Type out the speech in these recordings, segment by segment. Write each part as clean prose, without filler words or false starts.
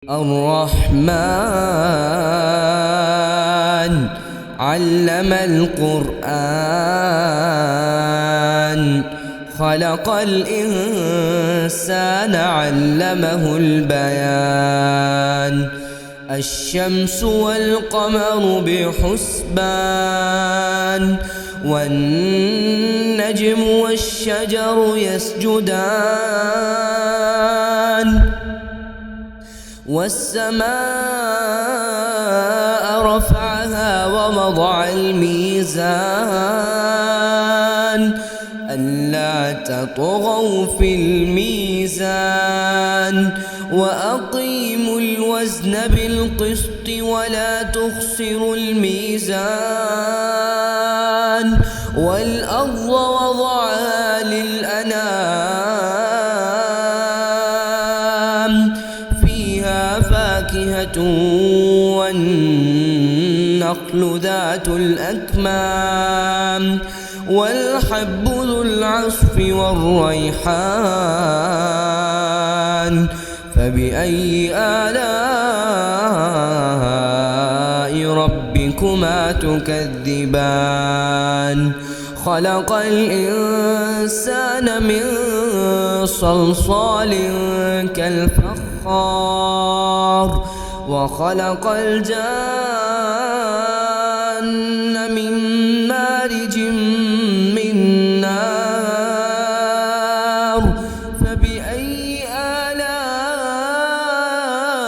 الرحمن علم القرآن خلق الإنسان علمه البيان الشمس والقمر بحسبان والنجم والشجر يسجدان والسماء رفعها ووضع الميزان ألا تطغوا في الميزان وأقيموا الوزن بالقسط ولا تخسروا الميزان والأرض وضعها للأنام فيها فاكهة والنخل ذات الأكمام والحب ذو العصف والريحان فبأي آلاء ربكما تكذبان خلق الإنسان من صلصال كالفخار وخلق الجان من مارج من نار فبأي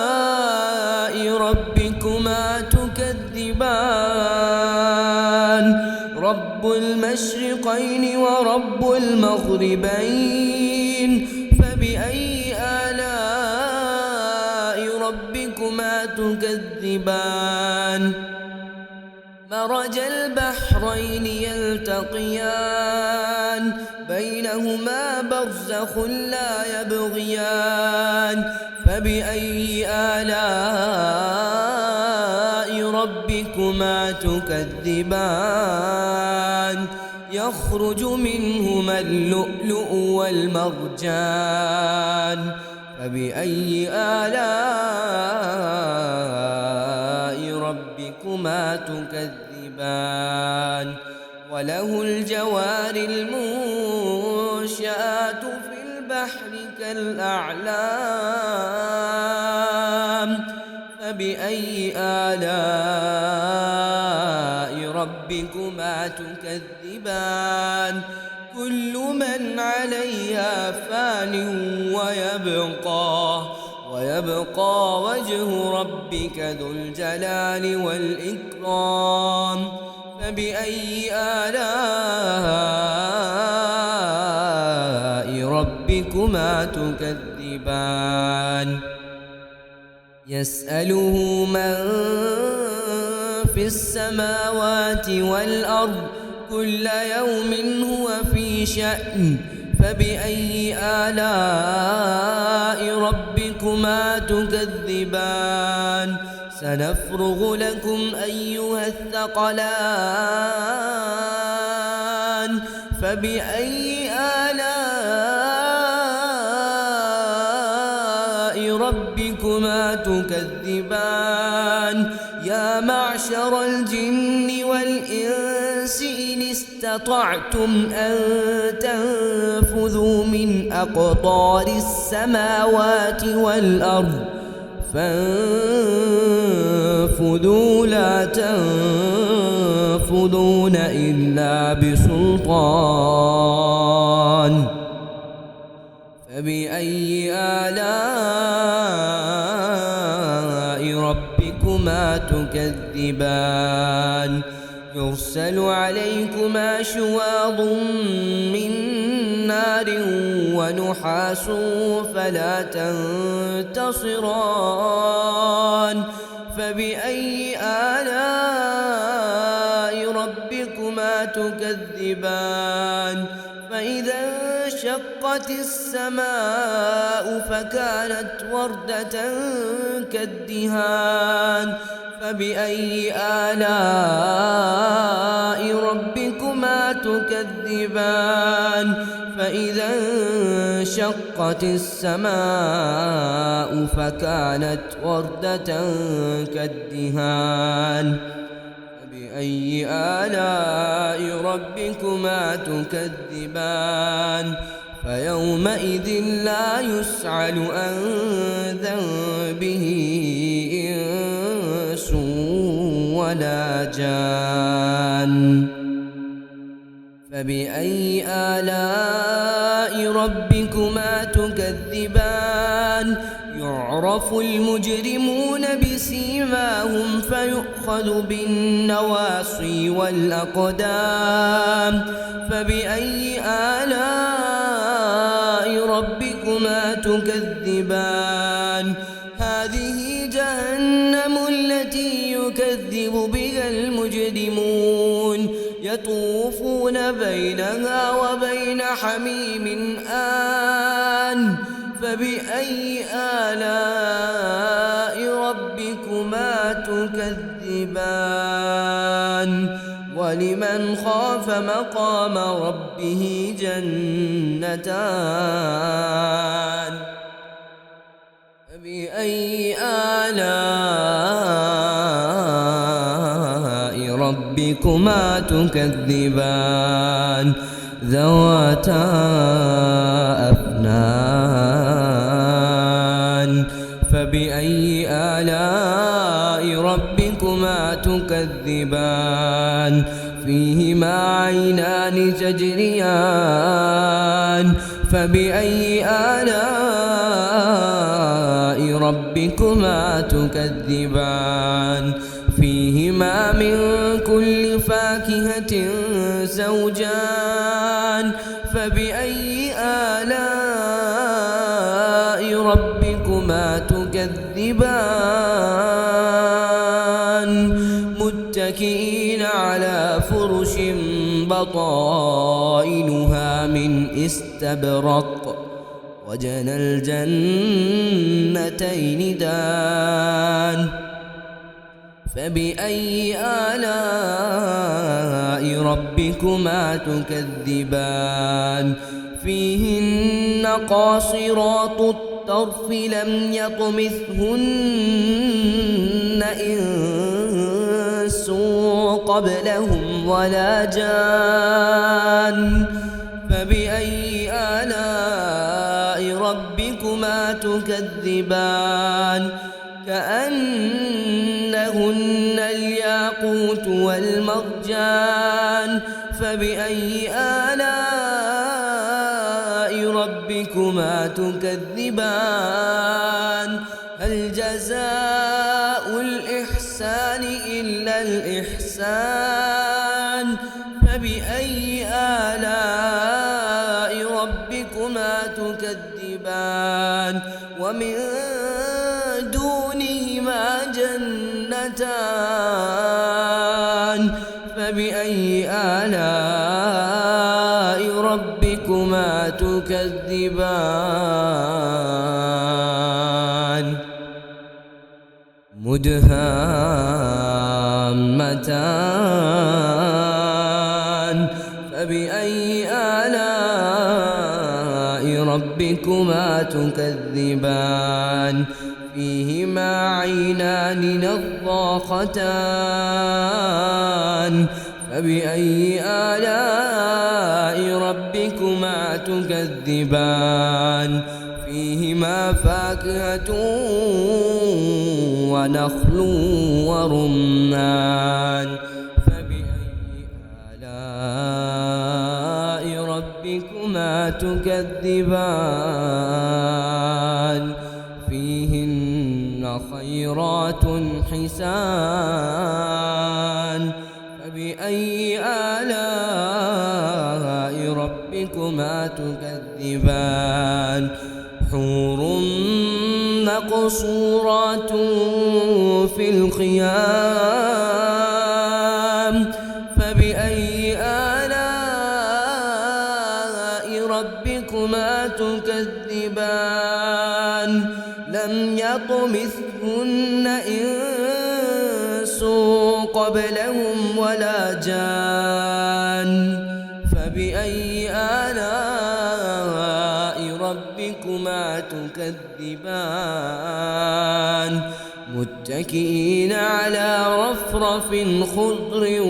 آلاء ربكما تكذبان رب المشرقين ورب المغربين فبأي آلاء ربكما تكذبان مرج البحرين يلتقيان بينهما برزخ لا يبغيان فبأي آلاء ربكما تكذبان يخرج منهما اللؤلؤ والمرجان فبأي آلاء ربكما تكذبان وله الجوار المنشآت في البحر كالأعلام فبأي آلاء ربكما تكذبان كل من عليها فان ويبقى وجه ربك ذو الجلال والإكرام فبأي آلاء ربكما تكذبان يسأله من في السماوات والأرض كل يوم هو في شأن فبأي آلاء ربكما تكذبان سنفرغ لكم أيها الثقلان فبأي آلاء ربكما تكذبان يا معشر الجن والإنس إن استطعتم أن تنفذوا من أقطار السماوات والأرض فانفذوا لا تنفذون إلا بسلطان فبأي آلاء ربكما تكذبان يرسل عليكما شواظ من نار ونحاس فلا تنتصران فبأي آلاء ربكما تكذبان فإذا انشقت السماء فكانت وردة كالدهان فبأي آلاء ربكما تكذبان فإذا انشقت السماء فكانت وردة كالدهان فبأي آلاء ربكما تكذبان فيومئذ لا يسأل عن ذنبه إنس ولا جان فبأي آلاء ربكما تكذبان يعرف المجرمون بسيماهم فيؤخذ بالنواصي والأقدام فبأي آلاء ربكما تكذبان هذه جهنم التي يكذب بها المجرمون يطوفون بينها وبين حميم آن فبأي آلاء ربكما تكذبان ولمن خاف مقام ربه جنتان فبأي آلاء ربكما تكذبان ذواتا أفنان فبأي آلاء ربكما تكذبان فيهما عينان تجريان فبأي آلاء ربكما تكذبان فيهما من كل فاكهة زوجان فبأي آلاء ربكما تكذبان متكئين على فرش بطائنها من استبرق وجنى الجنتين دان فبأي آلاء ربكما تكذبان فيهن قاصرات الطرف لم يطمثهن إنس قبلهم ولا جان فبأي آلاء ربكما تكذبان كأنهن الياقوت والمرجان فبأي آلاء ربكما تكذبان هل جزاء الإحسان إلا الإحسان فبأي آلاء ربكما تكذبان ومن دونهما جنتان فبأي آلاء ربكما تكذبان مدهامتان فبأي آلاء ربكما تكذبان فيهما عينان نضاختان فبأي آلاء ربكما تكذبان فيهما فاكهة ونخل ورمان فبأي آلاء ربكما تكذبان فيهن خيرات حسان فبأي آلاء ربكما تكذبان حور مقصورات في الخيام فبأي آلاء ربكما تكذبان لم يطمثهن إنس قبلهم ولا جان فبأي آلاء ربكما ربكما تكذبان متكئين على رفرف خضر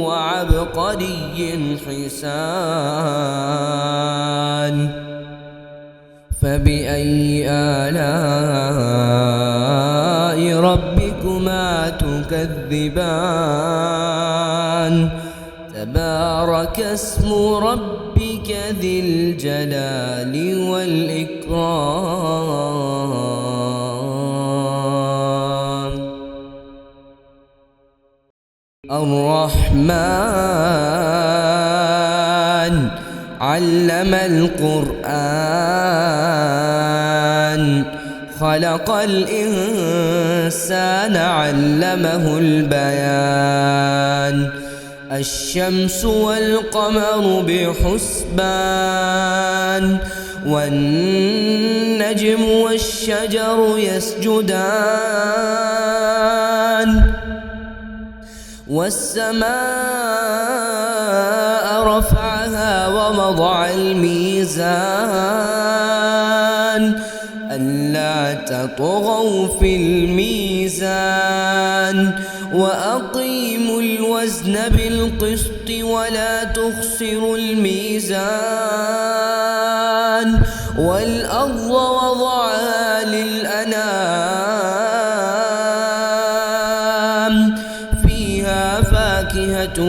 وعبقري حسان فبأي آلاء ربكما تكذبان تبارك اسم ربك ذي الجلال والإكرام الرحمن علم القرآن خلق الإنسان علمه البيان الشمس والقمر بحسبان والنجم والشجر يسجدان والسماء رفعها ووضع الميزان ألا تطغوا في الميزان وأقيموا الوزن بالقسط ولا تخسروا الميزان والأرض وضعها للأنام فيها فاكهة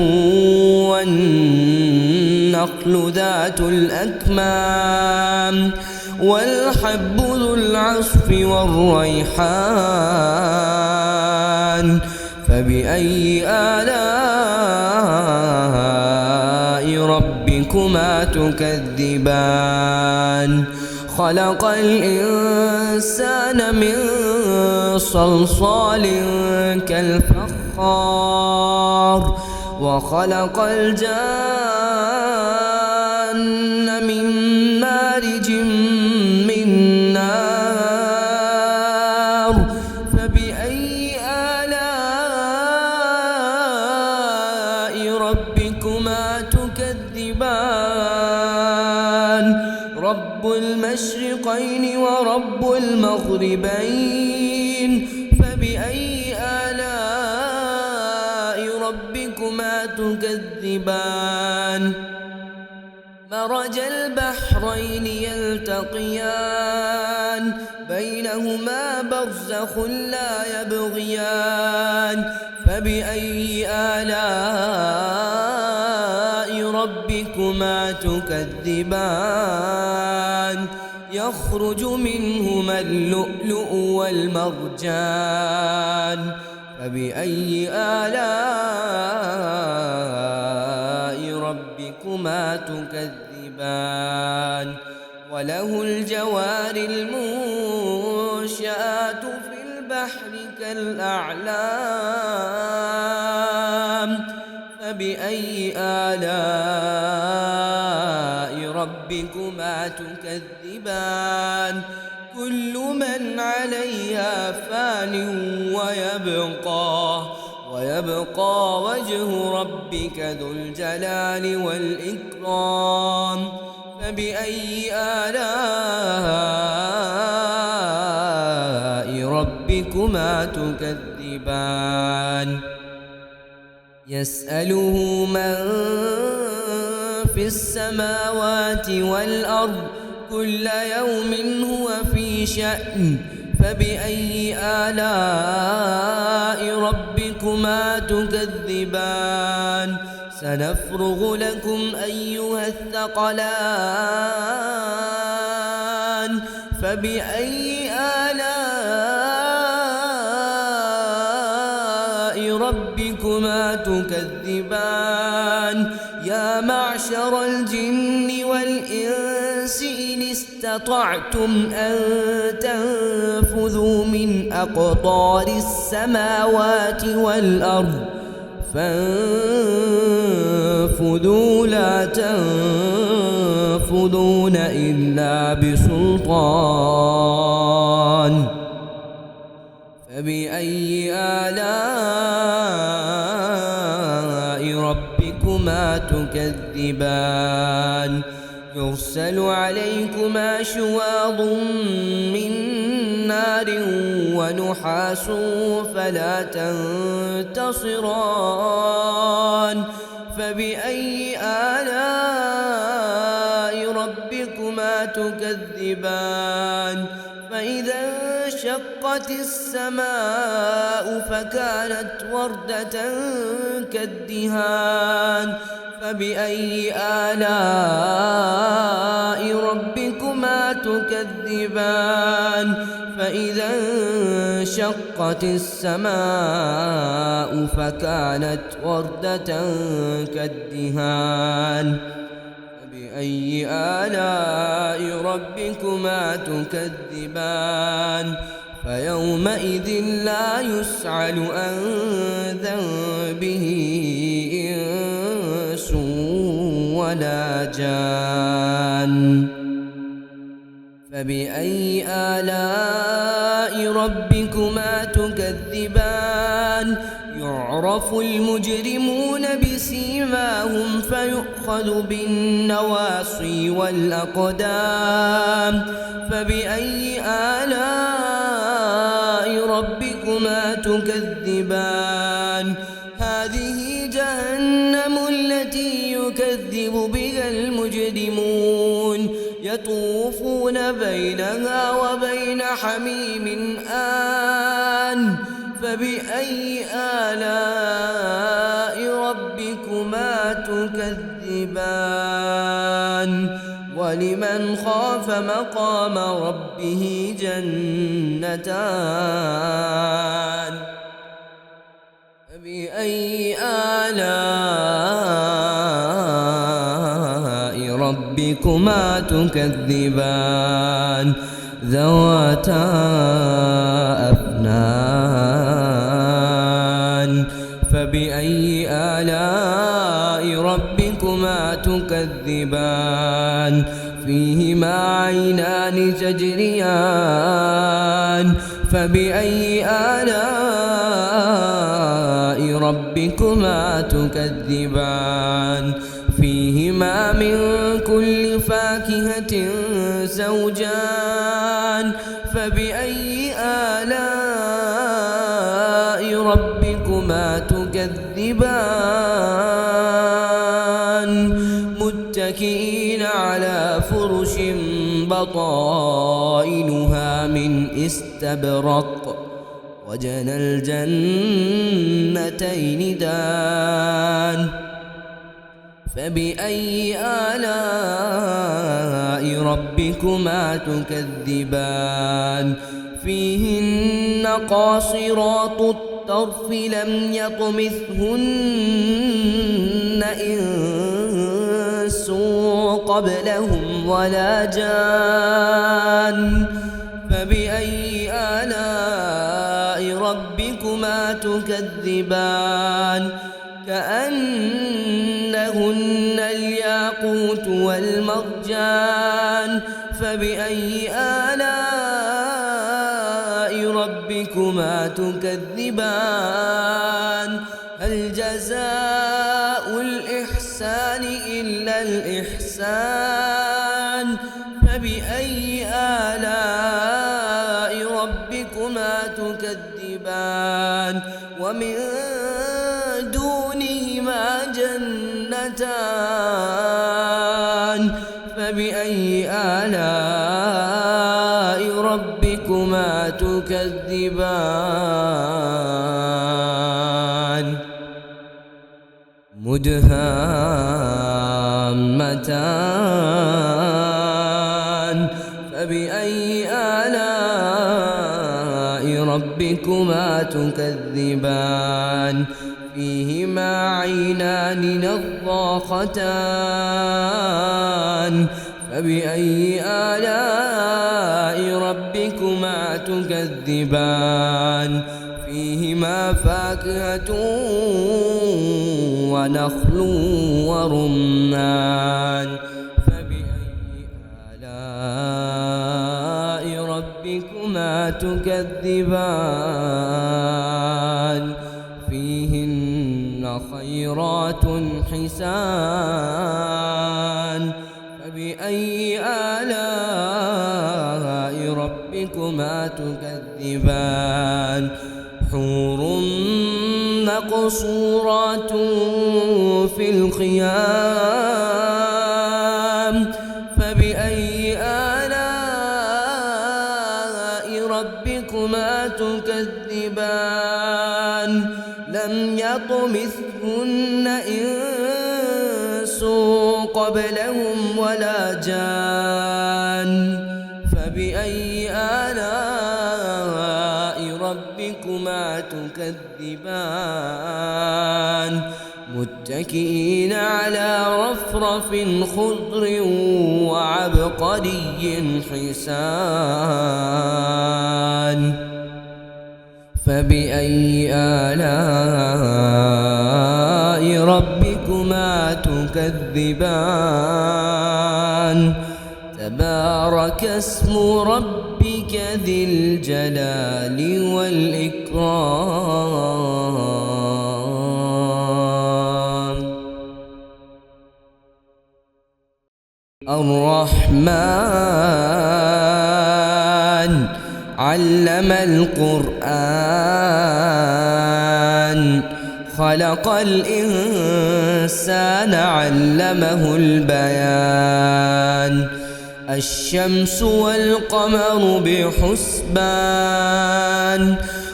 والنخل ذات الأكمام والحب ذو العصف والريحان فبأي آلاء ربكما تكذبان خلق الإنسان من صلصال كالفخار وخلق الجان من مارج من نار فبأي آلاء ربكما تكذبان رب المشرقين ورب المغربين فبأي آلاء ربكما تكذبان مرج البحرين يلتقيان بينهما برزخ لا يبغيان فبأي آلاء ربكما تكذبان يخرج منهما اللؤلؤ والمرجان فبأي آلاء ربكما تكذبان وله الجوار المنشآت في البحر كالأعلام فبأي آلاء ربكما تكذبان كل من عليها فان ويبقى وجه ربك ذو الجلال والإكرام فبأي آلاء ربكما تكذبان يسأله من في السماوات والأرض كل يوم هو في شأن فبأي آلاء ربكما تكذبان سنفرغ لكم أيها الثقلان فبأي آلاء ربكما تكذبان يا معشر الجن والإنس إن استطعتم أن تنفذوا من أقطار السماوات والأرض فانفذوا لا تنفذون إلا بسلطان فبأي آلاء ربكما تكذبان يرسل عليكما شواظ من نار ونحاس فلا تنتصران فبأي آلاء ربكما تكذبان فإذا انشقت السماء فكانت وردة كالدهان فبأي آلاء ربكما تكذبان فإذا انشقت السماء فكانت وردة كالدهان فبأي آلاء ربكما تكذبان فيومئذ لا يسأل عن ذنبه إنس ولا جان فبأي آلاء ربكما تكذبان يعرف المجرمون بسيماهم فيؤخذ بالنواصي والأقدام فبأي آلاء ربكما تكذبان هذه جهنم التي يكذب بها المجرمون يطوفون بينها وبين حميم آن فبأي آلاء ربكما تكذبان ولمن خاف مقام ربه جنتان فبأي آلاء ربكما تكذبان ذواتا أفنان فبأي آلاء ربكما تكذبان فيهما عينان تجريان فبأي آلاء ربكما تكذبان فيهما من كل فاكهة زوجان فبأي آلاء ربكما تكذبان متكئين على فرش بطائنها من استبرق وجنى الجنتين دان فبأي آلاء ربكما تكذبان فيهن قاصرات الطرف لم يطمثهن إنس قبلهم ولا جان فبأي آلاء ربكما تكذبان كأنهن الياقوت والمرجان فبأي آلاء ربكما تكذبان هل جزاء الإحسان إلا الإحسان فبأي آلاء ربكما تكذبان ومن دونهما جنتان فبأي آلاء ربكما تكذبان مدهامتان فبأي آلاء ربكما تكذبان فيهما عينان نضاختان فبأي آلاء ربكما تكذبان فيهما فاكهة ونخل ورمان فبأي آلاء ربكما تكذبان فيهن خيرات حسان فبأي تكذبان حور مقصورات في الخيام فبأي آلاء ربكما تكذبان لم يطمثهن إنس قبلهم ولا جان فبأي آلاء ربكما تكذبان متكئين على رفرف خضر وعبقري حسان فبأي آلاء ربكما تكذبان تبارك اسم ربك ذي الجلال والإكرام الرحمن علم القرآن خلق الإنسان علمه البيان الشمس والقمر بحسبان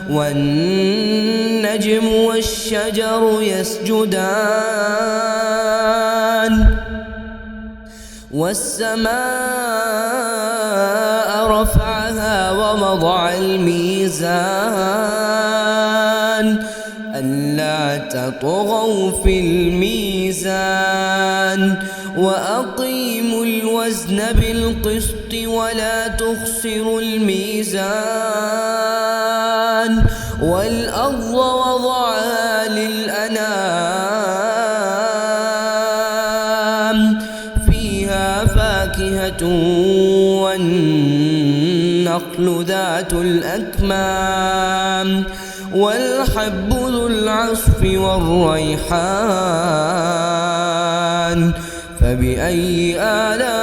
والنجم والشجر يسجدان والسماء رفعها ووضع الميزان ألا تطغوا في الميزان وأقيموا الوزن بالقسط ولا تخسروا الميزان والأرض وضعها للأنام فيها فاكهة والنخل ذات الأكمام والحب ذو العصف والريحان فبأي آلاء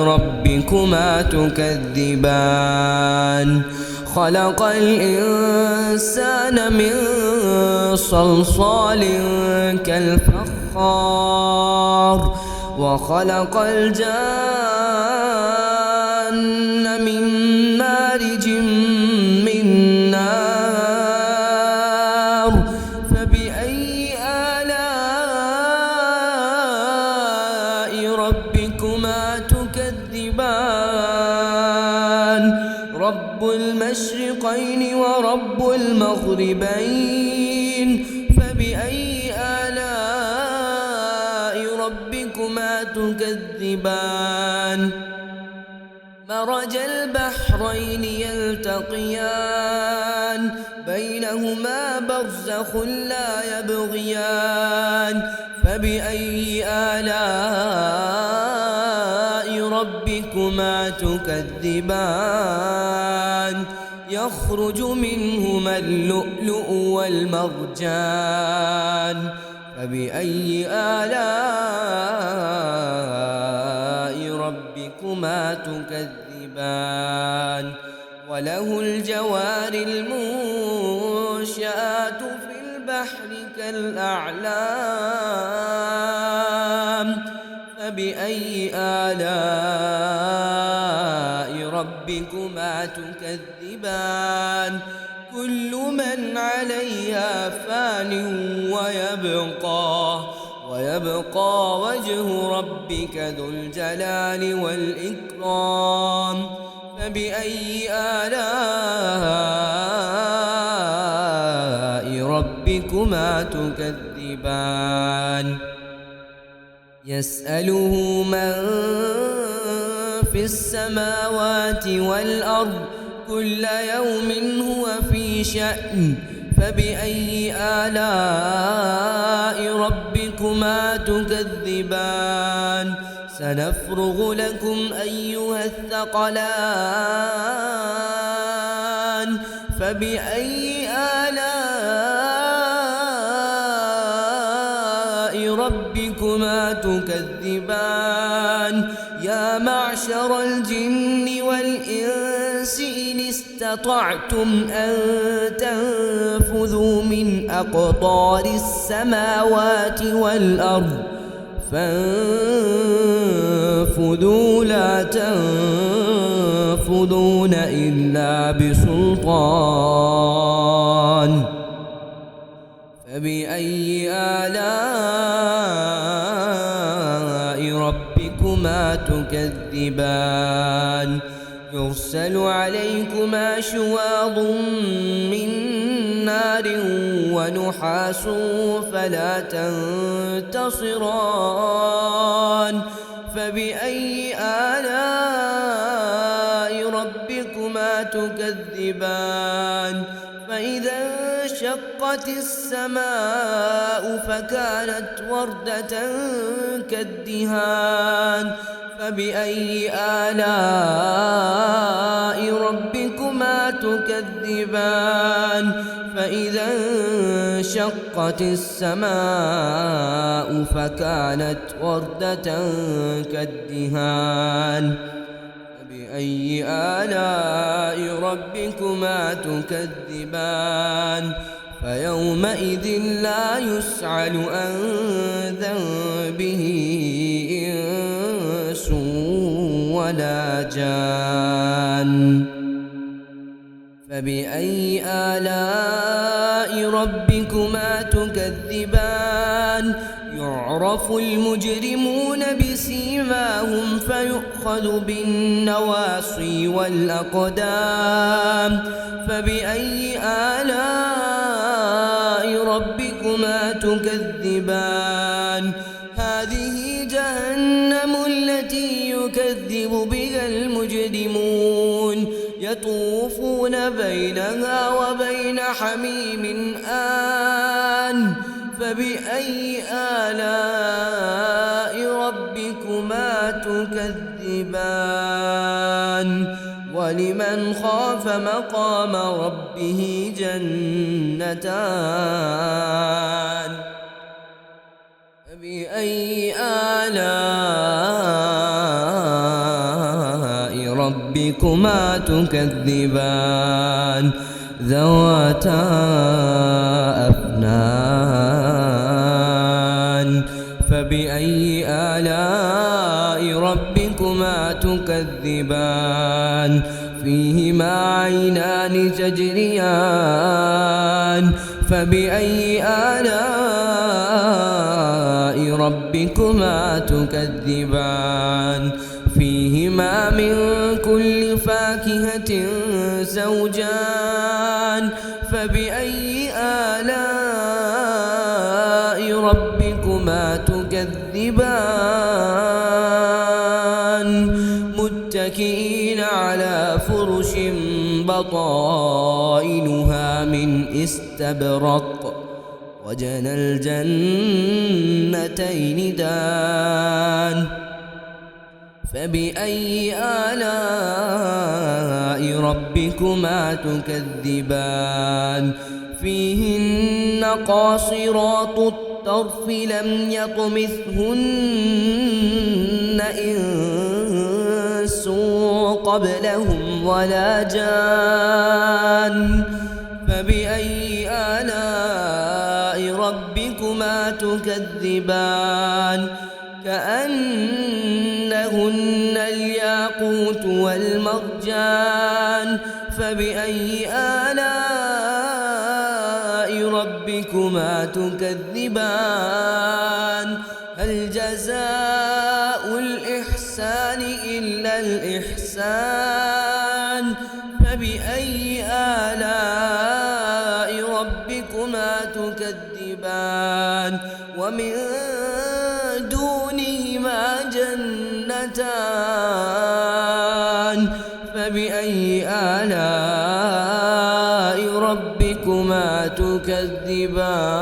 ربكما تكذبان خلق الإنسان من صلصال كالفخار وخلق الجان من مارج من نار فبأي آلاء ربكما تكذبان رب المشرقين ورب المغربين فبأي آلاء ربكما تكذبان مرج البحرين يلتقيان بينهما برزخ لا يبغيان فبأي آلاء ربكما تكذبان يخرج منهما اللؤلؤ والمرجان فبأي آلاء ربكما تكذبان وله الجوار المنشآت في البحر كالأعلام فبأي آلاء ربكما تكذبان كل من عليها فان ويبقى وجه ربك ذو الجلال والإكرام فبأي آلاء ربكما تكذبان يسأله من في السماوات والأرض كل يوم هو في شأن فبأي آلاء ربكما تكذبان سنفرغ لكم أيها الثقلان فبأي آلاء ربكما تكذبان يا معشر الجن والإنس استطعتم أن تنفذوا من أقطار السماوات والأرض فانفذوا لا تنفذون إلا بسلطان فبأي آلاء ربكما تكذبان يرسل عليكما شواظ من نار ونحاس فلا تنتصران فبأي آلاء ربكما تكذبان فإذا انشقت السماء فكانت وردة كالدهان فبأي آلاء ربكما تكذبان فإذا انشقت السماء فكانت وردة كالدهان فبأي آلاء ربكما تكذبان فيومئذ لا يسأل عن ذنبه إنس ولا جان فبأي آلاء ربكما تكذبان يعرف المجرمون بسيماهم فيؤخذ بالنواصي والأقدام فبأي آلاء ربكما تكذبان هذه جهنم التي يكذب بها المجرمون يطوفون بينها وبين حميم آن فبأي آلاء ربكما تكذبان ولمن خاف مقام ربه جنتان فبأي آلاء ربكما تكذبان ذواتا أفنان فبأي آلاء ربكما تكذبان فيهما عينان تجريان فبأي آلاء ربكما تكذبان فيهما من كل فاكهة زوجان فبأي آلاء ربكما تكذبان متكئين على فرش بطائنها من استبرق وجنى الجنتين دان فبأي آلاء ربكما تكذبان فيهن قاصرات الطرف لم يطمثهن إنس قبلهم ولا جان فبأي آلاء ربكما تكذبان كأنهن الياقوت والمرجان فبأي آلاء ربكما تكذبان هل جزاء الإحسان إلا الإحسان فبأي آلاء ربكما تكذبان ومن دونهما جنتان فبأي آلاء ربكما تكذبان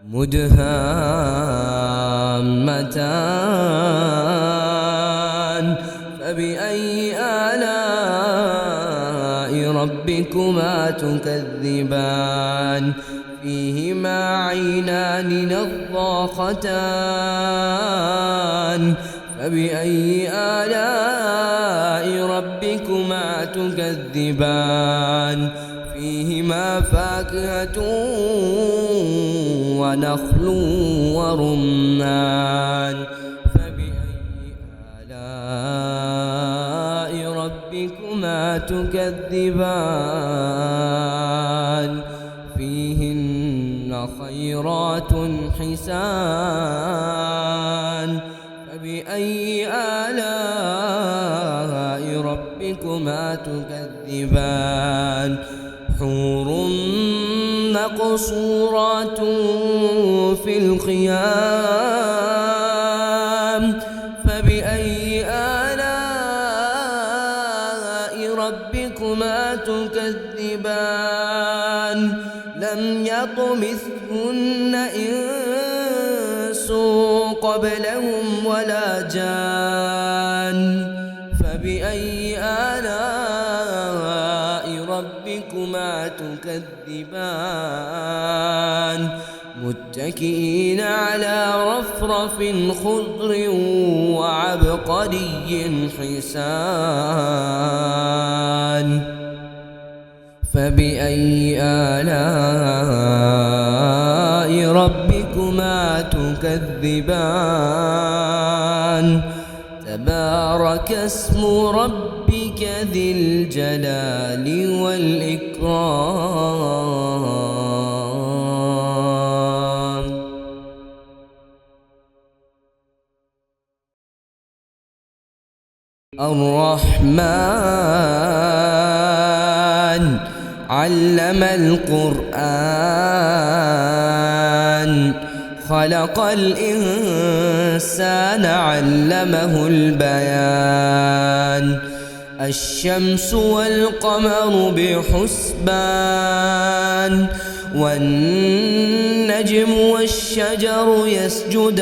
مدهامتان فبأي آلاء ربكما تكذبان فيهما عينان نضاختان فبأي آلاء ربكما تكذبان فيهما فاكهة ونخل ورمان فبأي آلاء ربكما تكذبان فيهن خيرات حسان فبأي آلاء ربكما تكذبان حور مقصورات في الخيام فبأي آلاء ربكما تكذبان لم يطمثهن إنس قبلهم ولا جان فبأي آلاء ربكما تكذبان متكئين على رفرف خضر وعبقري حسان فبأي آلاء ربكما تكذبان تبارك اسم ربك ذي الجلال والإكرام الرحمن علم القرآن خلق الإنسان علمه البيان الشمس والقمر بحسبان والنجم والشجر يسجدان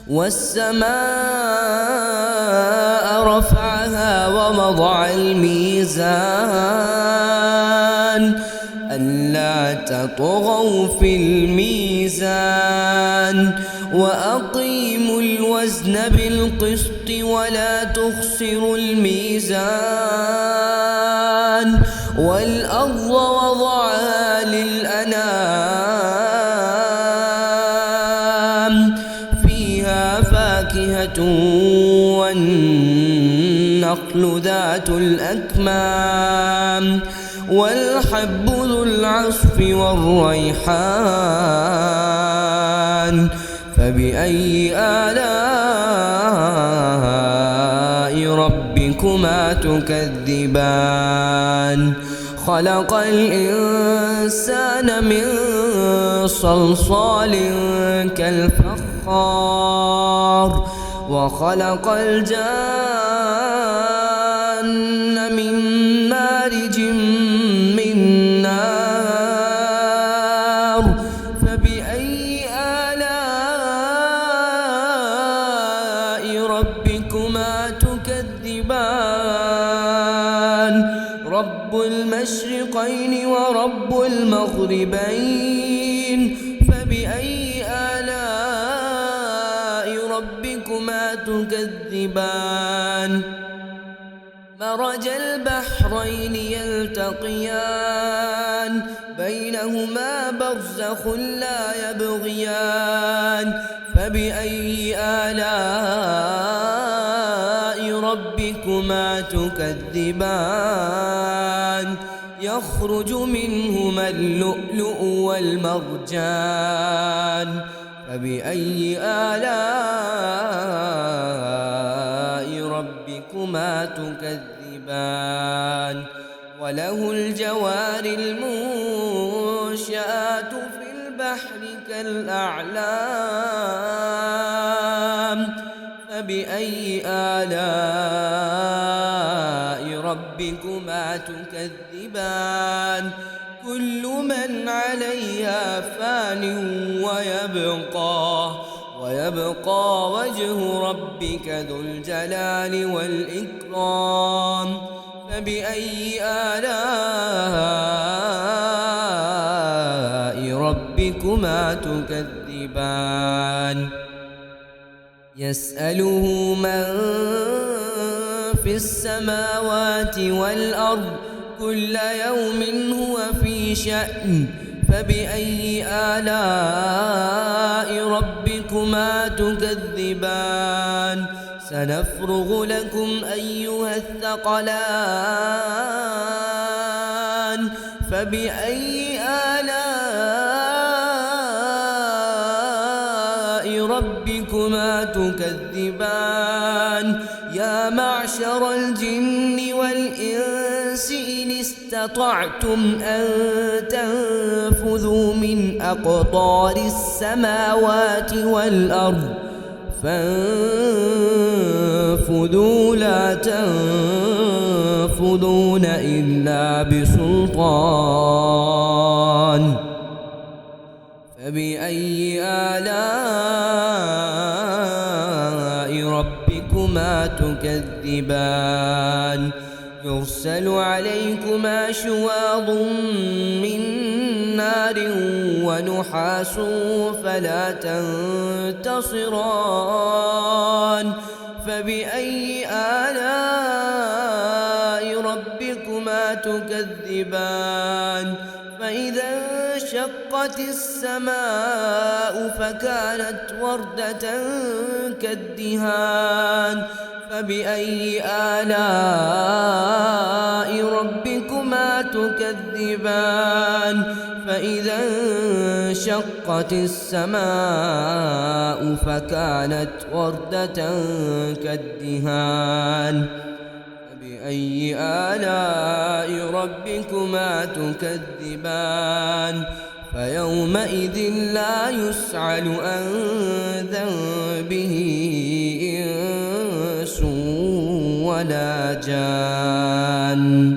والسماء رفعها ووضع الميزان ألا تطغوا في الميزان وأقيموا الوزن بالقسط ولا تخسروا الميزان والأرض وضعها للأنام فيها فاكهة والنخل ذات الأكمام والحب ذو العصف والريحان فبأي آلاء ربكما تكذبان خلق الإنسان من صلصال كالفخار وخلق الجان من مارج من نار فبأي آلاء ربكما تكذبان رب المشرقين ورب المغربين فبأي آلاء ربكما تكذبان مرج البحرين يلتقيان بينهما برزخ لا يبغيان فبأي آلاء ربكما تكذبان يخرج منهما اللؤلؤ والمرجان فبأي آلاء ربكما تكذبان وله الجوار المنشآت في البحر كالأعلام فبأي آلاء ربكما تكذبان كل من عليها فان ويبقى وجه ربك ذو الجلال والإكرام فبأي آلاء ربكما تكذبان يسأله من في السماوات والأرض كل يوم هو في شأن فبأي آلاء ربكما تكذبان سنفرغ لكم أيها الثقلان فبأي آلاء ربكما تكذبان يا معشر الجن والإنس إن استطعتم أن تنفذوا من أقطار السماوات والأرض فانفذوا لا تنفذون إلا بسلطان فبأي آلاء ربكما تكذبان يرسل عليكما شواظ من نار ونحاس فلا تنتصران فبأي آلاء ربكما تكذبان فإذا انشقت السماء فكانت وردة كالدهان فبأي آلاء ربكما تكذبان فإذا انشقت السماء فكانت وردة كالدهان فبأي آلاء ربكما تكذبان فيومئذ لا يسأل عن ذنبه إنس ولا جان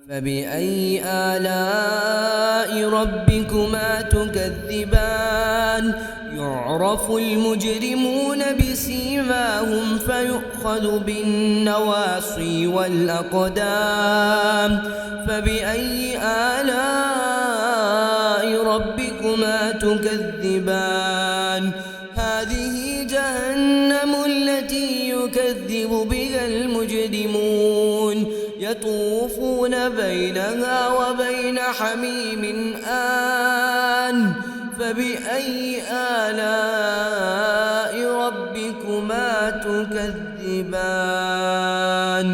فبأي آلاء ربكما تكذبان يعرف المجرمون بسيماهم فيؤخذ بالنواصي والأقدام فبأي آلاء ربكما تكذبان هذه جهنم التي يكذب بها المجرمون يطوفون بينها وبين حميم آن فبأي آلاء ربكما تكذبان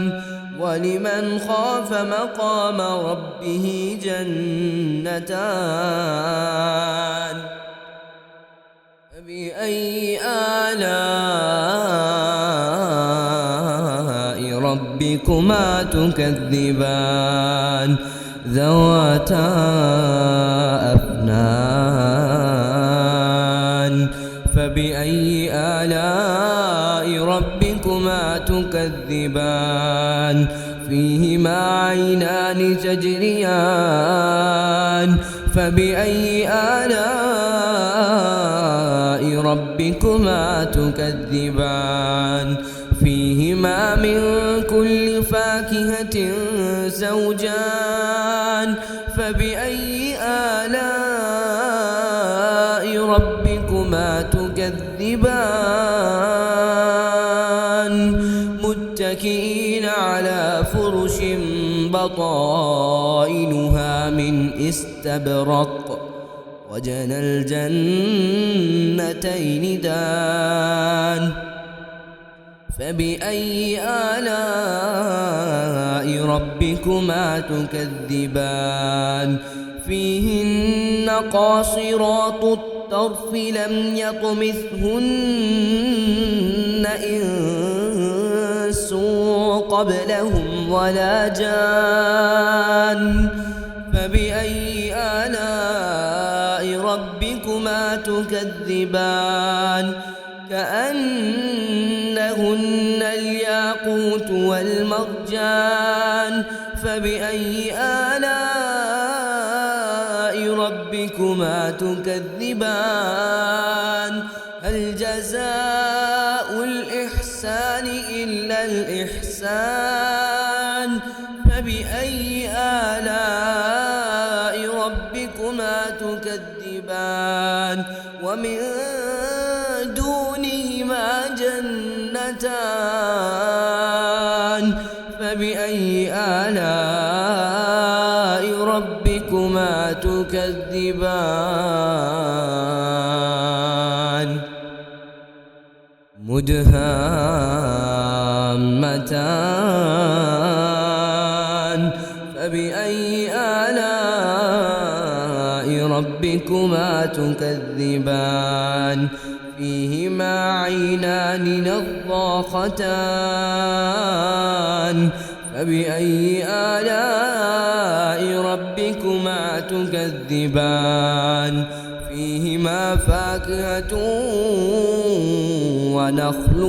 ولمن خاف مقام ربه جنتان فبأي آلاء ربكما تكذبان ذواتا أفنان فبأي آلاء ربكما تكذبان فيهما عينان تجريان فبأي آلاء ربكما تكذبان فيهما من كل فاكهة زوجان فبأي آلاء ربكما تكذبان متكئين على فرش بطائنها من استبرق وجنى الجنتين دان فبأي آلاء ربكما تكذبان فيهن قاصرات الطرف لم يطمثهن إنس قبلهم ولا جان فبأي آلاء ربكما تكذبان كأنهن الياقوت والمرجان فبأي آلاء ربكما تكذبان هل جزاء الإحسان إلا الإحسان فبأي آلاء ربكما تكذبان ومن دونه اثنتان فبأي آلاء ربكما تكذبان مدهامتان فبأي آلاء ربكما تكذبان فيهما عينان نضاختان فبأي آلاء ربكما تكذبان فيهما فاكهة ونخل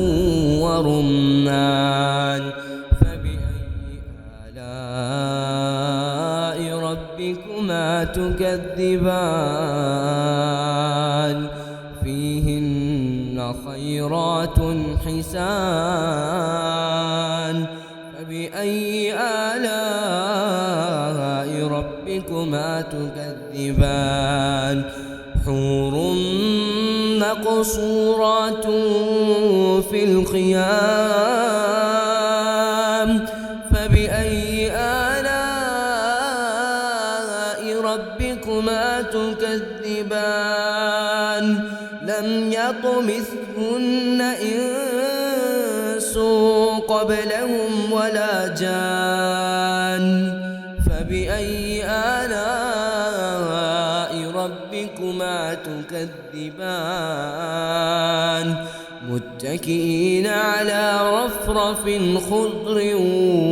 ورمان فبأي آلاء ربكما تكذبان فيهن خيرات حسان فبأي آلاء ربكما تكذبان حور مقصورات في الخيام فبأي آلاء ربكما تكذبان لم يطمثهن إنس قبلهم ولا جان فبأي آلاء ربكما تكذبان متكئين على رفرف خضر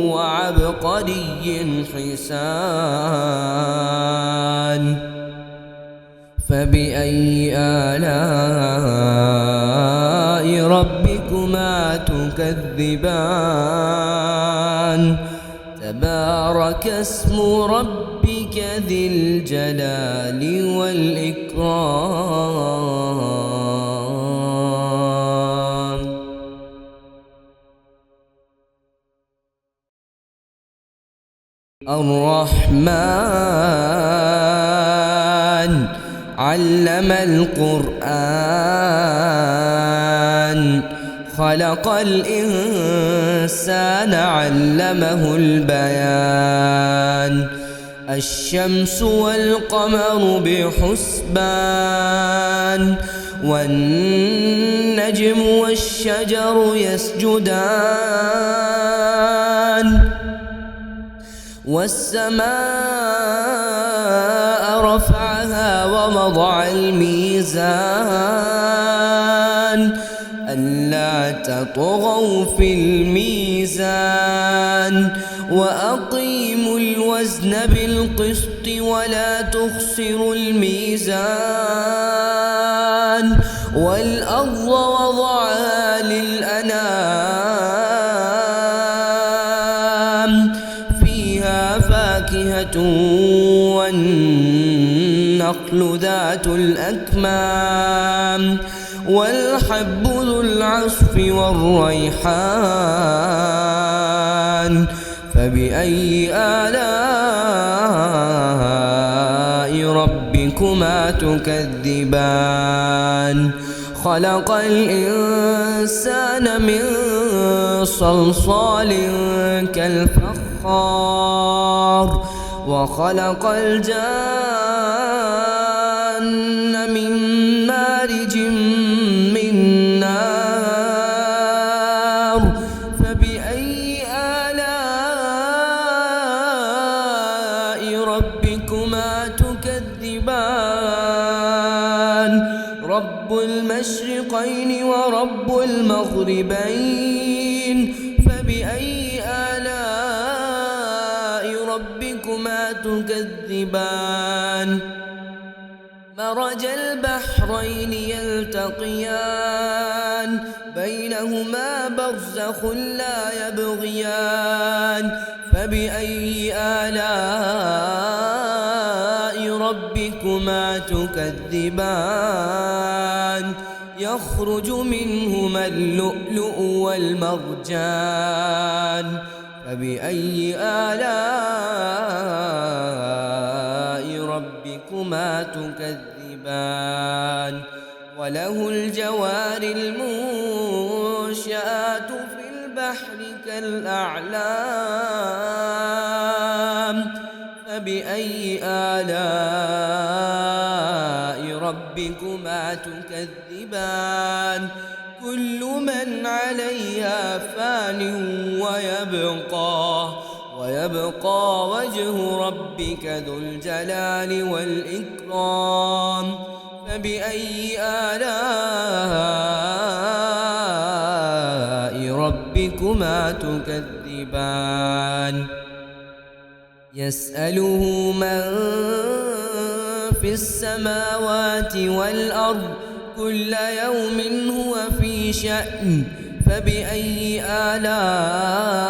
وعبقري حسان فبأي آلاء ربكما تكذبان تبارك اسم ربك ذي الجلال والإكرام الرحمن علم القرآن خلق الإنسان علمه البيان الشمس والقمر بحسبان والنجم والشجر يسجدان والسماء رفعها ووضع الميزان ألا تطغوا في الميزان وأقيموا الوزن بالقسط ولا تخسروا الميزان والأرض وضعها للأنام فيها فاكهة والنخل ذات الأكمام والحب ذو العصف والريحان فبأي آلاء ربكما تكذبان خلق الإنسان من صلصال كالفخار وخلق الجان من مارج من نار فبأي آلاء ربكما تكذبان رب المشرقين ورب المغربين فبأي آلاء ربكما تكذبان مرج البحرين يلتقيان بينهما برزخ لا يبغيان فبأي آلاء ربكما تكذبان يخرج منهما اللؤلؤ والمرجان فبأي آلاء ربكما تكذبان وله الجوار المنشآت في البحر كالأعلام فبأي آلاء ربكما تكذبان كل من عليها فان ويبقى وجه ربك ذو الجلال والإكرام فبأي آلاء ربكما تكذبان يسأله من في السماوات والأرض كل يوم هو في شأن فبأي آلاء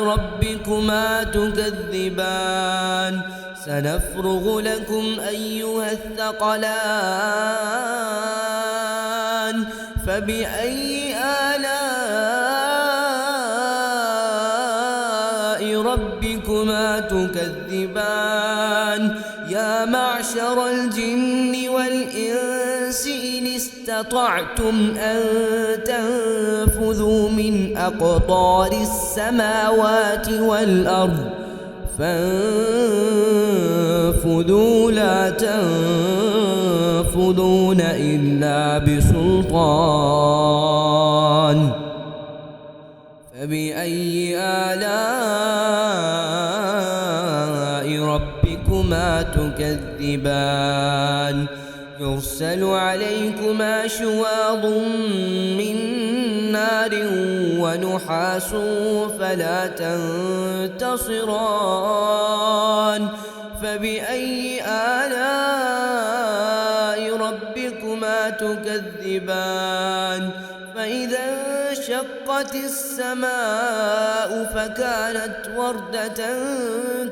ربكما تكذبان سنفرغ لكم أيها الثقلان فبأي آلاء ربكما تكذبان يا معشر الجن والإنس إن استطعتم أن تنفذوا من أقطار السماوات والأرض فانفذوا لا تنفذون إلا بسلطان فبأي آلاء ربكما تكذبان يرسل عليكما شواظ من نار ونحاس فلا تنتصران فبأي آلاء ربكما تكذبان فإذا انشقت السماء فكانت وردة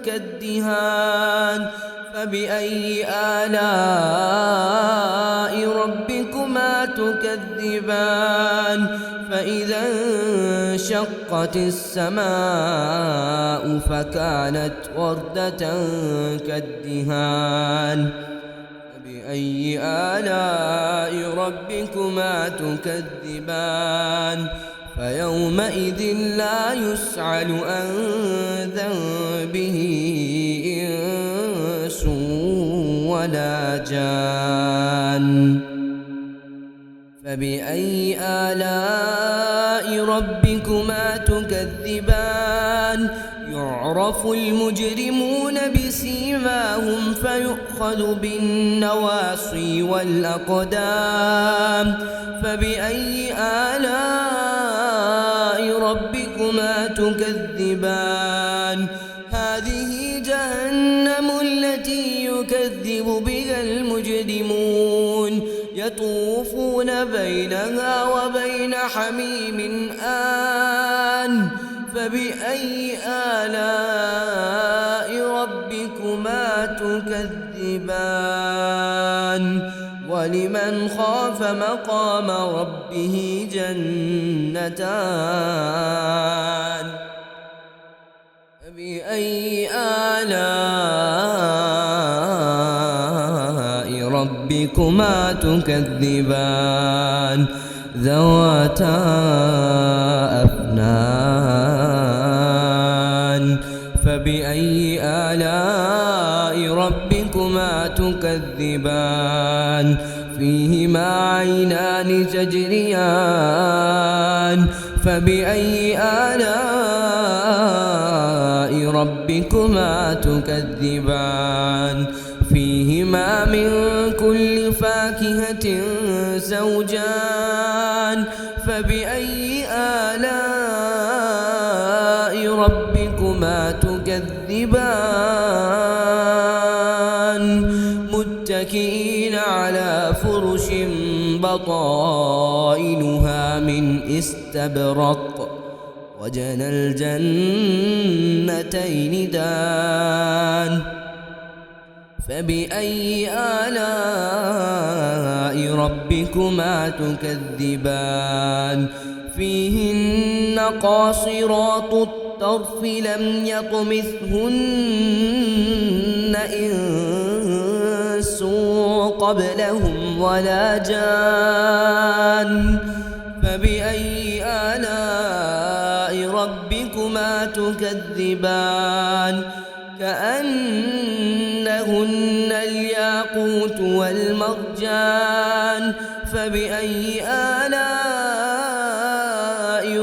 كالدهان فبأي آلاء ربكما تكذبان فإذا انشقت السماء فكانت وردة كالدهان فبأي آلاء ربكما تكذبان فيومئذ لا يسأل عن ذنبه إنس ولا جان فبأي آلاء ربكما تكذبان يعرف المجرمون بسيماهم فيؤخذ بالنواصي والأقدام فبأي آلاء ربكما تكذبان هذه جهنم التي يكذب بها المجرمون يطوفون بينها وبين حميم آن فبأي آلاء ربكما تكذبان ولمن خاف مقام ربه جنتان فبأي آلاء ربكما تكذبان ذواتا أفنان فبأي آلاء ربكما تكذبان فيهما عينان تجريان فبأي آلاء ربكما تكذبان فيهما من كل فاكهة زوجان فبأي آلاء ربكما تكذبان متكئين على فرش بطائنها من استبرق وجنى الجنتين دان فبأي آلاء ربكما تكذبان فيهن قاصرات الطرف لم يطمثهن إنس قبلهم ولا جان فبأي آلاء ربكما تكذبان كأنهن الياقوت والمرجان فبأي آلاء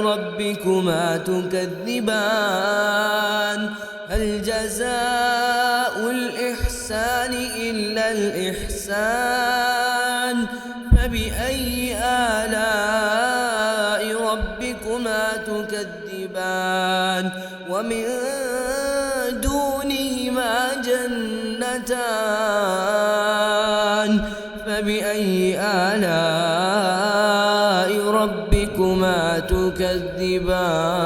ربكما تكذبان هل جزاء الإحسان إلا الإحسان فبأي آلاء ربكما تكذبان ومن دونهما جنتان فبأي آلاء ربكما تكذبان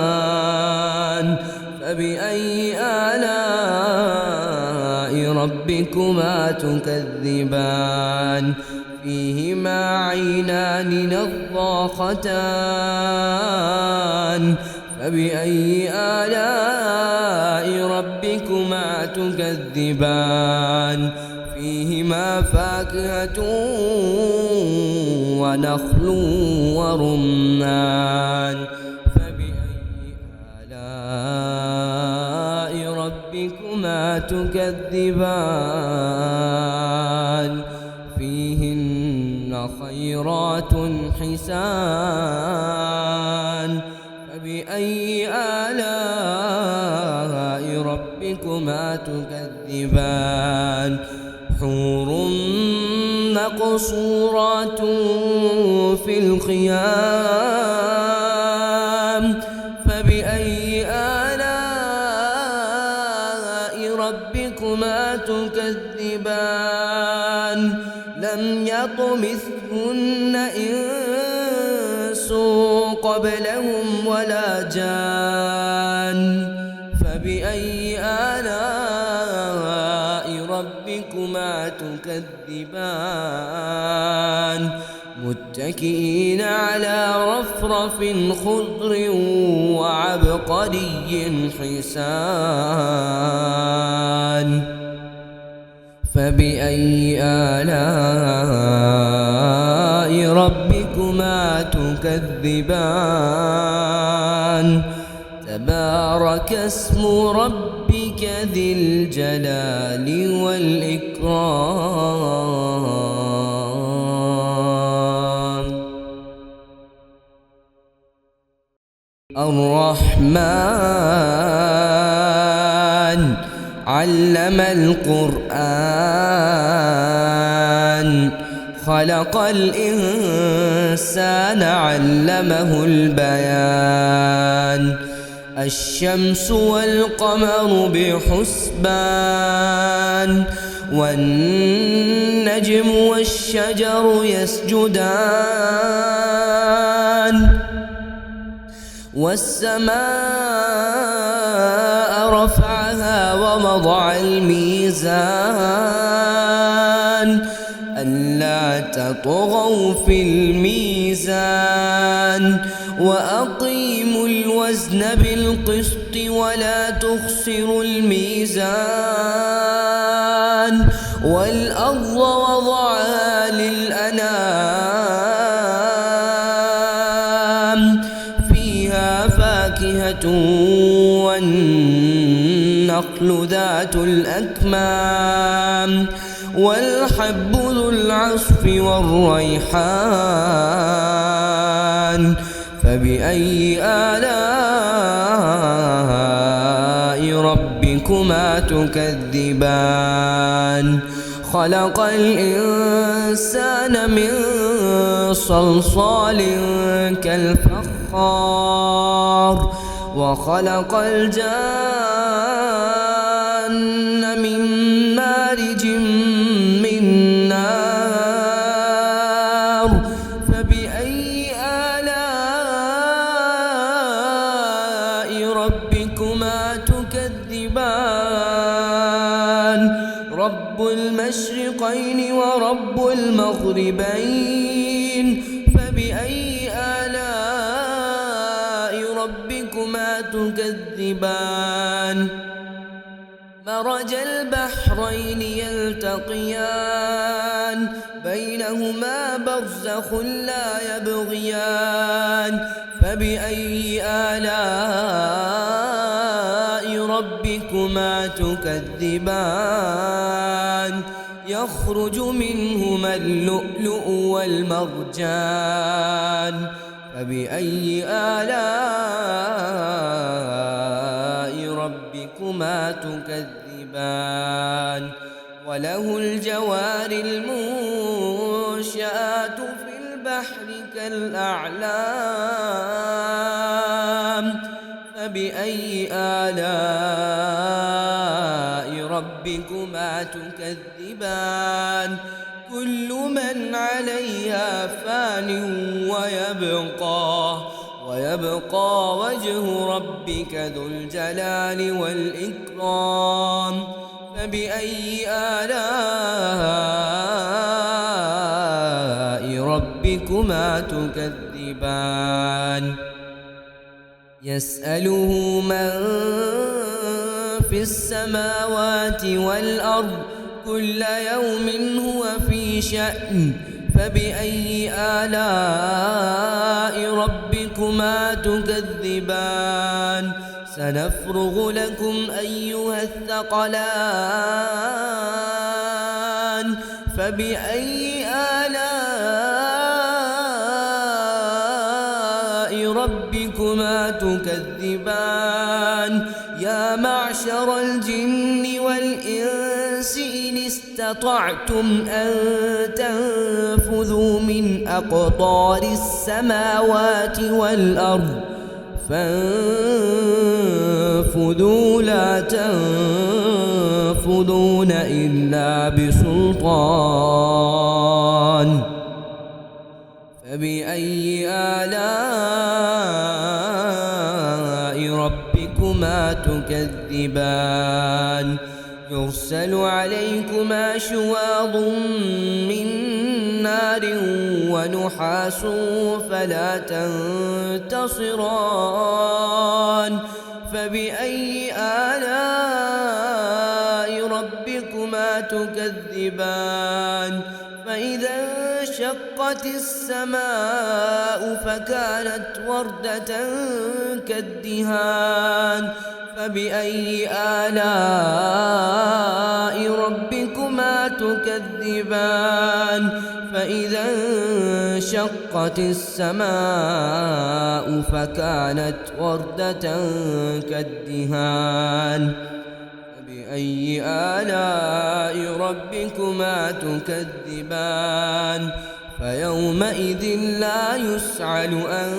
مدهامتان فبأي آلاء ربكما تكذبان فيهما عينان نضاختان فبأي آلاء ربكما تكذبان فيهما فاكهة ونخل ورمان فبأي آلاء ربكما تكذبان فيهن خيرات حسان فبأي آلاء ربكما تكذبان حور مقصورات في الخيام فبأي آلاء ربكما تكذبان لم يطمثهن إنس قبلهم ولا جان فبأي آلاء ربكما تكذبان متكئين على رفرف خضر وعبقري حسان فبأي آلاء ربكما تكذبان تبارك اسم ربك ذي الجلال والإكرام الرحمن علم القرآن خلق الإنسان علمه البيان الشمس والقمر بحسبان والنجم والشجر يسجدان والسماء رفعها ووضع الميزان ألا تطغوا في الميزان وأقيموا الوزن بالقسط ولا تخسروا الميزان والأرض وضعها للأنام فيها فاكهة والنخل ذات الأكمام والحب ذو العصف والريحان فبأي آلاء ربكما تكذبان خلق الإنسان من صلصال كالفخار وخلق الجان من مارج من نار فبأي آلاء ربكما تكذبان رب المشرقين ورب المغربين فبأي آلاء ربكما تكذبان مرج البحرين يلتقيان بينهما برزخ لا يبغيان فبأي آلاء ربكما تكذبان يخرج منهما اللؤلؤ والمرجان فبأي آلاء ربكما تكذبان وله الجوار المنشآت في البحر كالأعلام فبأي آلاء ربكما تكذبان كل من عليها فان ويبقى وجه ربك ذو الجلال والإكرام فبأي آلاء ربكما تكذبان يسأله من في السماوات والأرض كل يوم هو في شأن فبأي آلاء ربكما تكذبان سنفرغ لكم أيها الثقلان فبأي آلاء ربكما تكذبان يا معشر الجن والإنس إن استطعتم أن تنفذوا من أقطار السماوات والأرض فانفذوا لا تنفذون إلا بسلطان فبأي آلاء ربكما تكذبان يرسل عليكما شواظ من نار ونحاس فلا تنتصران فبأي آلاء ربكما تكذبان فإذا انشقت السماء فكانت وردة كالدهان فبأي آلاء ربكما تكذبان فإذا انشقت السماء فكانت وردة كالدهان فبأي آلاء ربكما تكذبان فيومئذ لا يسأل عن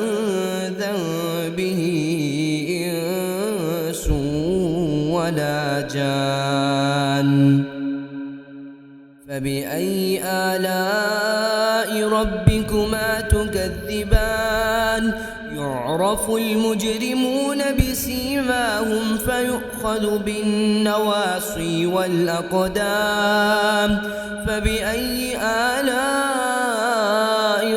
ذنبه إنس ولا جان فبأي آلاء ربكما تكذبان يعرف المجرمون بسيماهم فيؤخذ بالنواصي والأقدام فبأي آلاء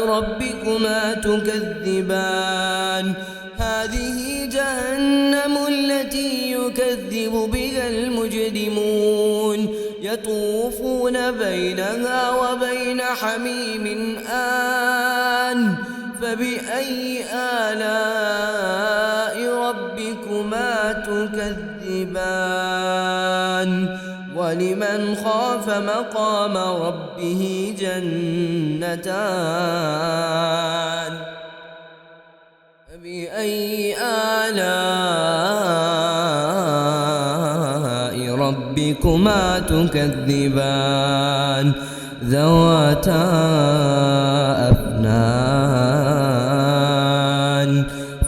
ربكما تكذبان هذه جهنم التي يكذب بها المجرمون يطوفون بينها وبين حميم آن فبأي آلاء ربكما تكذبان ولمن خاف مقام ربه جنتان فبأي آلاء ربكما تكذبان ذواتا أفنان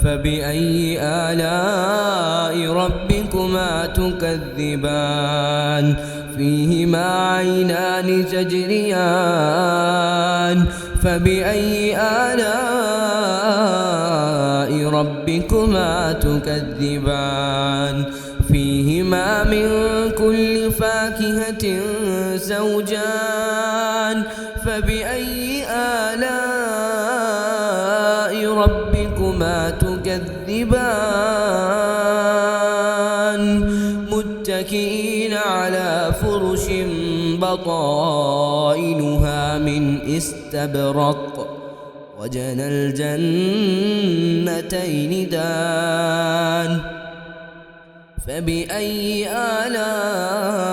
فبأي آلاء ربكما تكذبان فيهما عينان تجريان فبأي آلاء ربكما تكذبان فيهما من كل فاكهة زوجان فبأي آلاء ربكما تكذبان متكئين متكئين على فرش بطائنها من استبرق وجنى الجنتين دان فبأي آلاء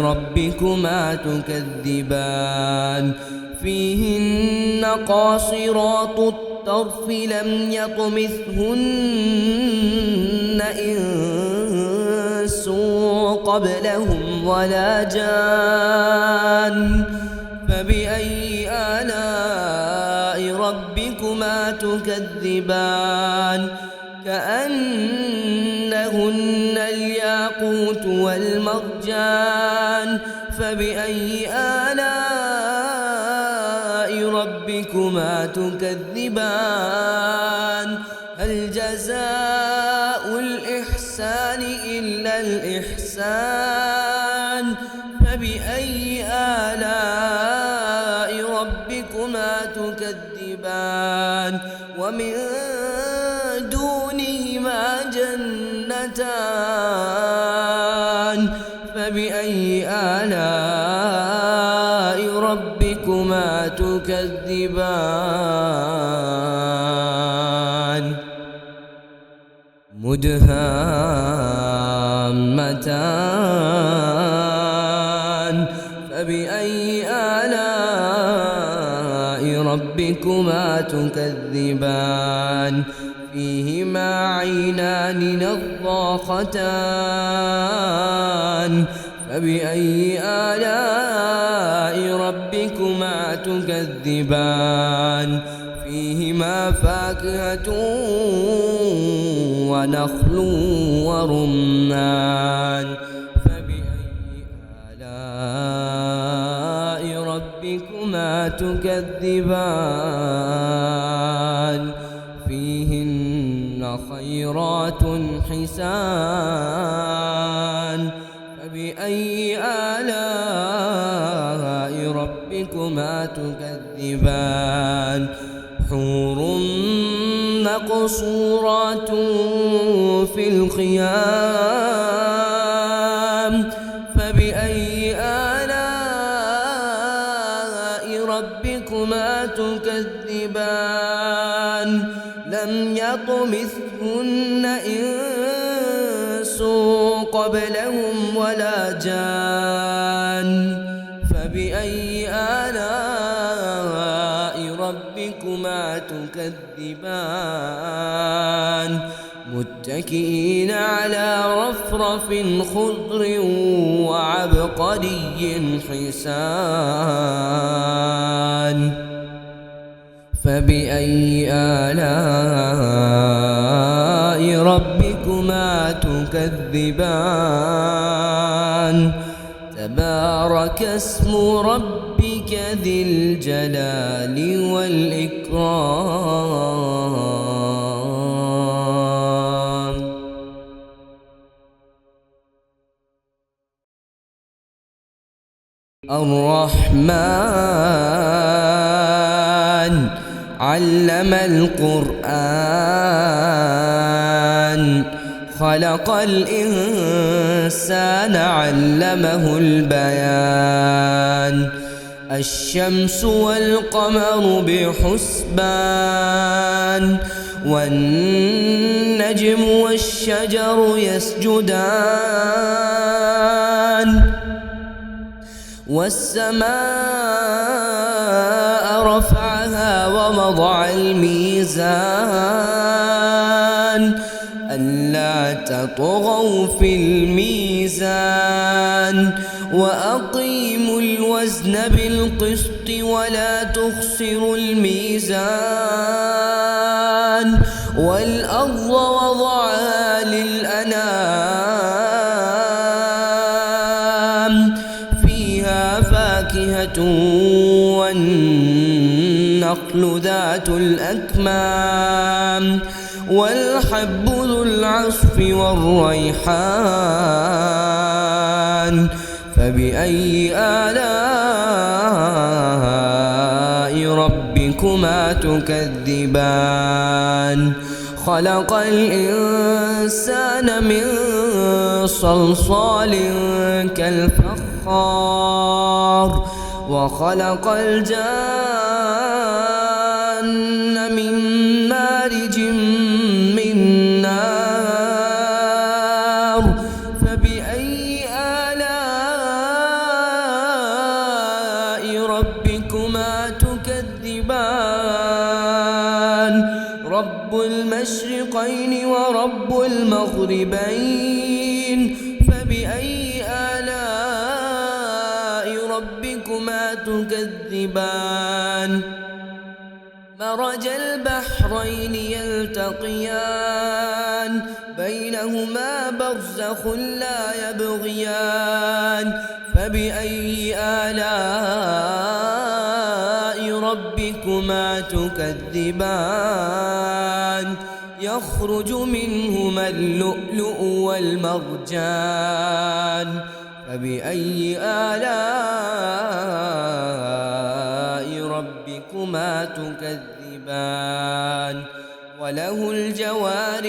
ربكما تكذبان فيهن قاصرات الطرف لم يطمثهن إنس قبلهم ولا جان فبأي آلاء ربكما تكذبان كأنهن الياقوت والمرجان فبأي آلاء ربكما تكذبان هل جزاء الإحسان إلا الإحسان فبأي آلاء ربكما تكذبان ومن دونهما جنتان فبأي آلاء ربكما تكذبان مدهامتان فبأي آلاء ربكما تكذبان فيهما عينان نضاختان فبأي آلاء ربكما تكذبان فيهما فاكهة ونخل ورمان فبأي آلاء ربكما تكذبان فيهن خيرات حسان فبأي آلاء ربكما تكذبان حور مقصورات في الخيام فبأي آلاء ربكما تكذبان لم يطمثهن إنس قبلهم ولا جان فبأي آلاء ربكما تكذبان متكئين على رفرف خضر وعبقري حسان فبأي آلاء ربكما تكذبان تبارك اسم ربك ذي الجلال والإكرام الرحمن علم القرآن خلق الإنسان علمه البيان الشمس والقمر بحسبان والنجم والشجر يسجدان والسماء رفعها ووضع الميزان ألا تطغوا في الميزان وأقيموا الوزن بالقسط ولا تخسروا الميزان والأرض وضعها للأنام فيها فاكهة والنخل ذات الأكمام والحب ذو العصف والريحان فبأي آلاء ربكما تكذبان خلق الإنسان من صلصال كالفخار وخلق الجن من مارج من نار فبأي آلاء ربكما تكذبان رب المشرقين ورب المغربين فبأي آلاء ربكما تكذبان مرج البحرين يلتقيان بينهما برزخ لا يبغيان فبأي آلاء ربكما تكذبان يخرج منهما اللؤلؤ والمرجان فبأي آلاء ربكما تكذبان وله الجوار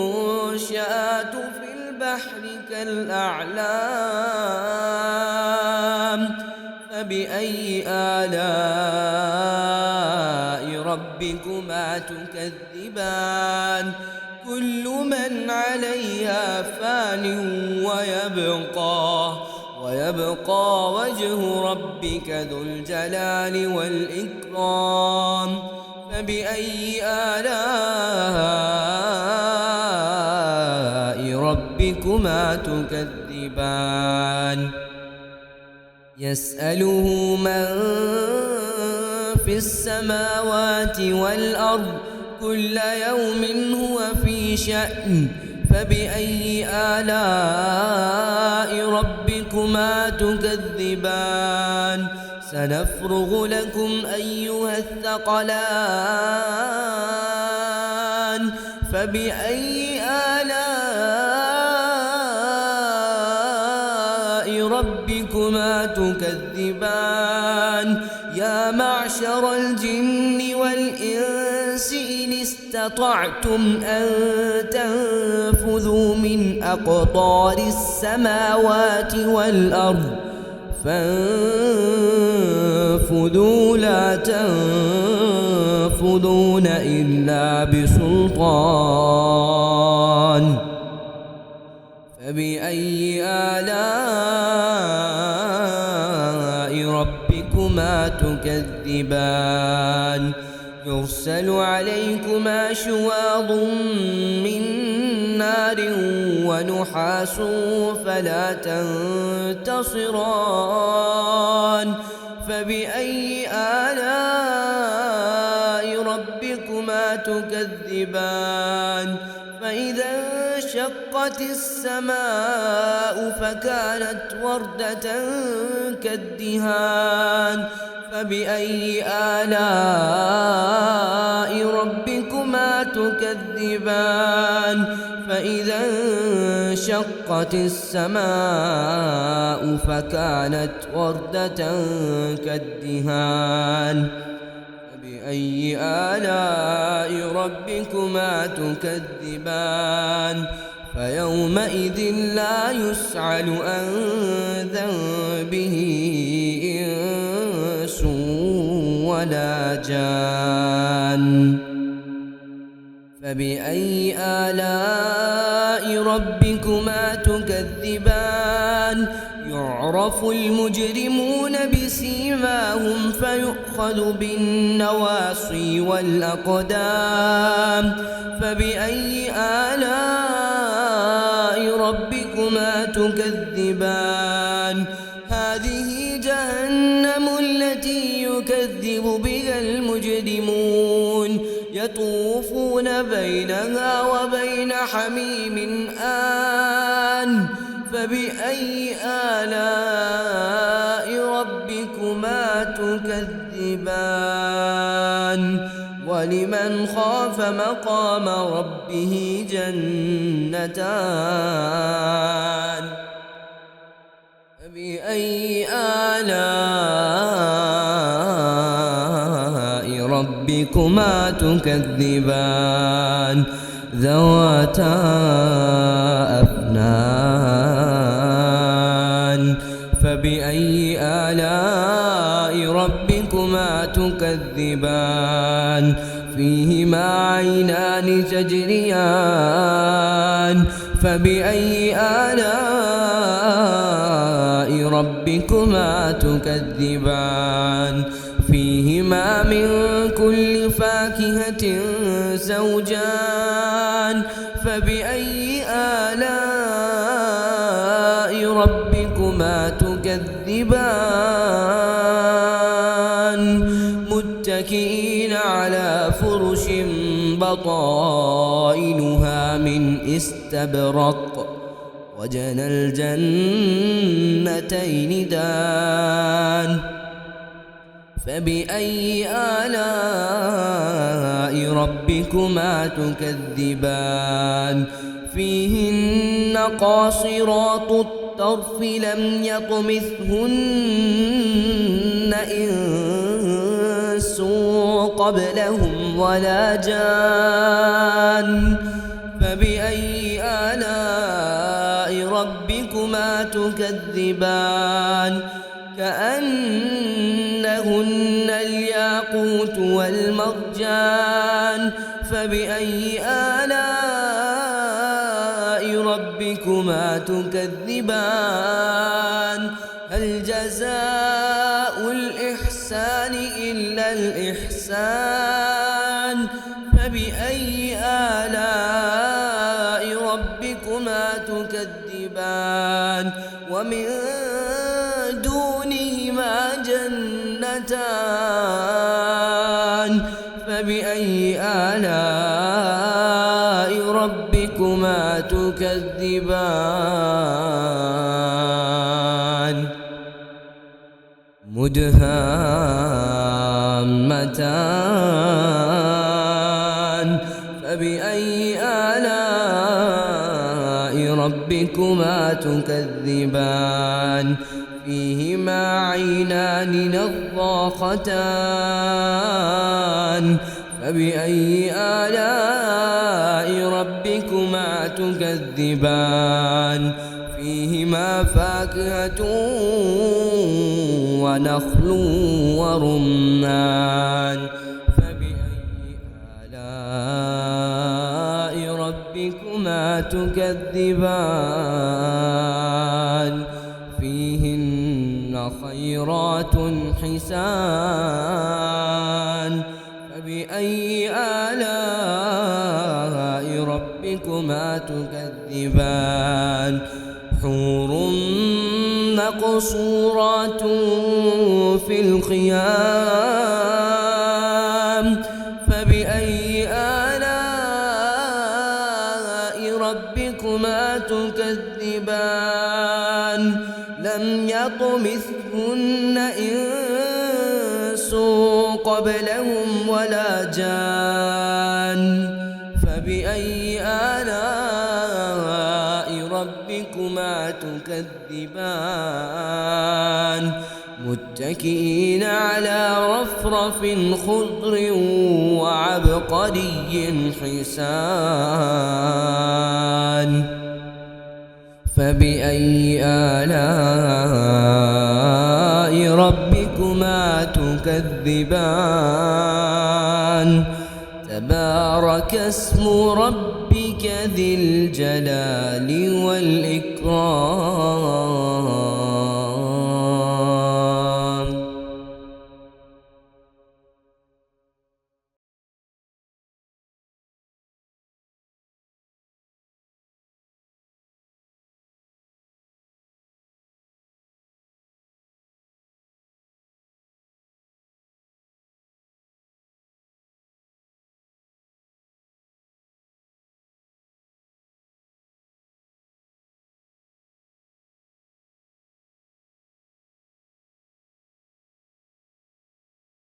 المنشآت في البحر كالأعلام فبأي آلاء ربكما تكذبان كل من عليها فان ويبقى وجه ربك ذو الجلال والإكرام فبأي آلاء ربكما تكذبان يسأله من في السماوات والأرض كل يوم هو في شأن فبأي آلاء ربكما تكذبان سنفرغ لكم أيها الثقلان فبأي آلاء ربكما تكذبان يا معشر الجن والإنس إن استطعتم أن تنفذوا من أقطار السماوات والأرض فانفذوا لا تنفذون إلا بسلطان فبأي آلاء ربكما تكذبان يرسل عليكما شواظ من نار ونحاس فلا تنتصران فبأي آلاء ربكما تكذبان فإذا انشقت السماء فكانت وردة كالدهان فبأي آلاء ربكما تكذبان فإذا انشقت السماء فكانت وردة كالدهان فبأي آلاء ربكما تكذبان فيومئذ لا يسأل عن ذنبه إنس ولا جان فبأي آلاء ربكما تكذبان يعرف المجرمون بسيماهم فيؤخذ بالنواصي والأقدام فبأي آلاء ربكما تكذبان هذه جهنم التي يكذب بها المجرمون يطوفون بينها وبين حميم آن فبأي آلاء ربكما تكذبان ولمن خاف مقام ربه جنتان فبأي آلاء ربكما تكذبان ذواتا فبأي آلاء ربكما تكذبان فيهما عينان تجريان فبأي آلاء ربكما تكذبان فيهما من كل فاكهة زوجان فبأي آلاء ربكما تكذبان متكئين على فرش بطائنها من استبرق وجنى الجنتين دان فبأي آلاء ربكما تكذبان فيهن قاصرات الطرف لم يطمثهن إنس قبلهم ولا جان فبأي آلاء ربكما تكذبان كأنهن الياقوت والمرجان فبأي آلاء ربكما تكذبان هل جزاء الإحسان إلا الإحسان فبأي آلاء ربكما تكذبان ومن دونهما جنتان فبأي آلاء ربكما تكذبان مدهامتان فبأي آلاء ربكما تكذبان فيهما عينان نضاختان فبأي آلاء ربكما تكذبان فيهما فاكهة ونخل ورمان فبأي آلاء ربكما تكذبان فيهن خيرات حسان فبأي آلاء ربكما تكذبان حور مقصورات في الخيام فبأي آلاء ربكما تكذبان لم يطمثهن إنس قبلهم ولا جان فبأي آلاء ربكما تكذبان متكئين على رفرف خضر وعبقري حسان فبأي آلاء ربكما تكذبان تبارك اسم ربك ذي الجلال